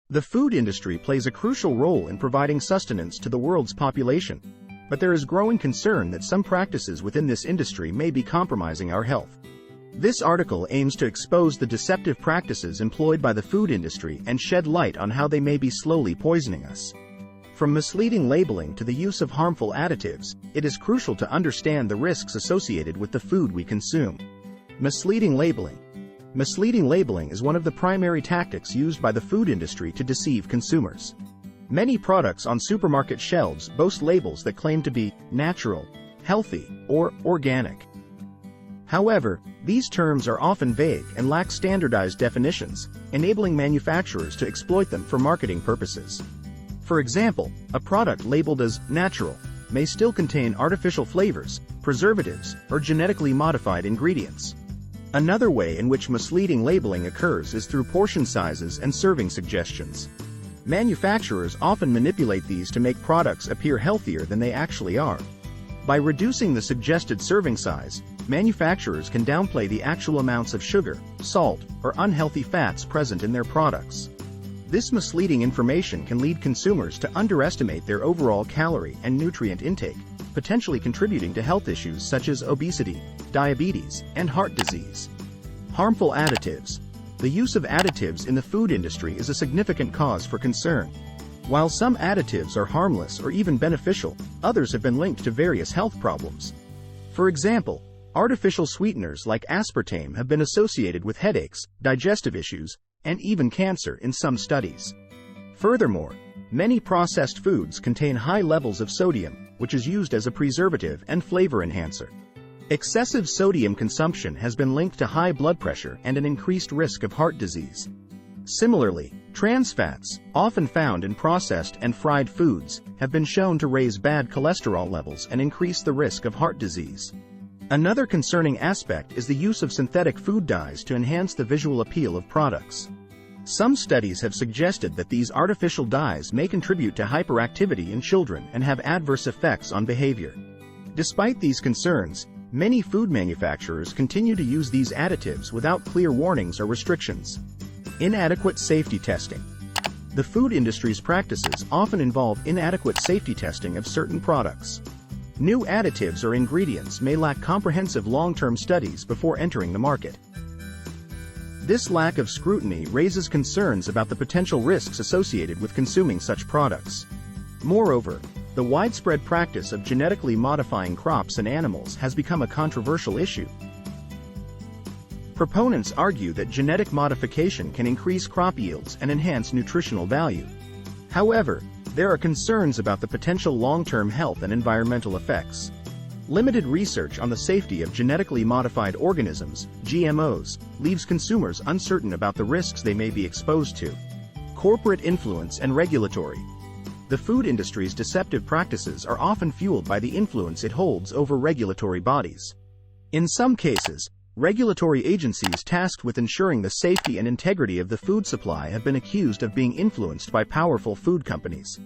The food industry plays a crucial role in providing sustenance to the world's population, but there is growing concern that some practices within this industry may be compromising our health. This article aims to expose the deceptive practices employed by the food industry and shed light on how they may be slowly poisoning us. From misleading labeling to the use of harmful additives, it is crucial to understand the risks associated with the food we consume. Misleading labeling. Misleading labeling is one of the primary tactics used by the food industry to deceive consumers. Many products on supermarket shelves boast labels that claim to be natural, healthy, or organic. However, these terms are often vague and lack standardized definitions, enabling manufacturers to exploit them for marketing purposes. For example, a product labeled as natural may still contain artificial flavors, preservatives, or genetically modified ingredients. Another way in which misleading labeling occurs is through portion sizes and serving suggestions. Manufacturers often manipulate these to make products appear healthier than they actually are. By reducing the suggested serving size, manufacturers can downplay the actual amounts of sugar, salt, or unhealthy fats present in their products. This misleading information can lead consumers to underestimate their overall calorie and nutrient intake, potentially contributing to health issues such as obesity, diabetes, and heart disease. Harmful additives. The use of additives in the food industry is a significant cause for concern. While some additives are harmless or even beneficial, others have been linked to various health problems. For example, artificial sweeteners like aspartame have been associated with headaches, digestive issues, and even cancer in some studies. Furthermore, many processed foods contain high levels of sodium, which is used as a preservative and flavor enhancer. Excessive sodium consumption has been linked to high blood pressure and an increased risk of heart disease. Similarly, trans fats, often found in processed and fried foods, have been shown to raise bad cholesterol levels and increase the risk of heart disease. Another concerning aspect is the use of synthetic food dyes to enhance the visual appeal of products. Some studies have suggested that these artificial dyes may contribute to hyperactivity in children and have adverse effects on behavior. Despite these concerns, many food manufacturers continue to use these additives without clear warnings or restrictions. Inadequate safety testing. The food industry's practices often involve inadequate safety testing of certain products. New additives or ingredients may lack comprehensive long-term studies before entering the market. This lack of scrutiny raises concerns about the potential risks associated with consuming such products. Moreover, the widespread practice of genetically modifying crops and animals has become a controversial issue. Proponents argue that genetic modification can increase crop yields and enhance nutritional value. However, there are concerns about the potential long-term health and environmental effects. Limited research on the safety of genetically modified organisms, GMOs, leaves consumers uncertain about the risks they may be exposed to. Corporate influence and regulatory. The food industry's deceptive practices are often fueled by the influence it holds over regulatory bodies. In some cases, regulatory agencies tasked with ensuring the safety and integrity of the food supply have been accused of being influenced by powerful food companies.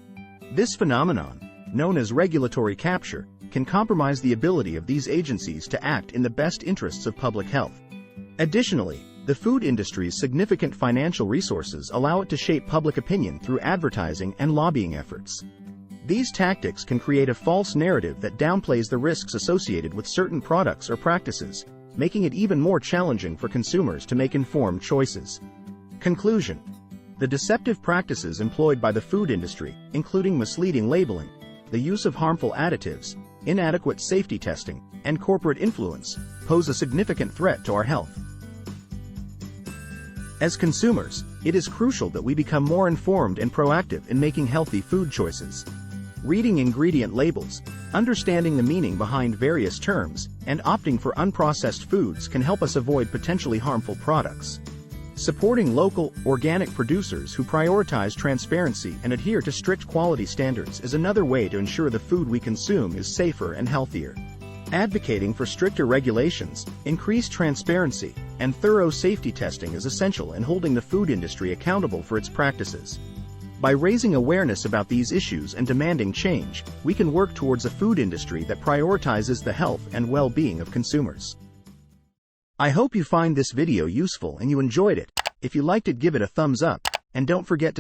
This phenomenon, known as regulatory capture, can compromise the ability of these agencies to act in the best interests of public health. Additionally, the food industry's significant financial resources allow it to shape public opinion through advertising and lobbying efforts. These tactics can create a false narrative that downplays the risks associated with certain products or practices, making it even more challenging for consumers to make informed choices. Conclusion. The deceptive practices employed by the food industry, including misleading labeling, the use of harmful additives, inadequate safety testing, and corporate influence, pose a significant threat to our health. As consumers, it is crucial that we become more informed and proactive in making healthy food choices. Reading ingredient labels, understanding the meaning behind various terms, and opting for unprocessed foods can help us avoid potentially harmful products. Supporting local, organic producers who prioritize transparency and adhere to strict quality standards is another way to ensure the food we consume is safer and healthier. Advocating for stricter regulations, increased transparency, and thorough safety testing is essential in holding the food industry accountable for its practices. By raising awareness about these issues and demanding change, we can work towards a food industry that prioritizes the health and well-being of consumers. I hope you find this video useful and you enjoyed it. If you liked it, give it a thumbs up, and don't forget to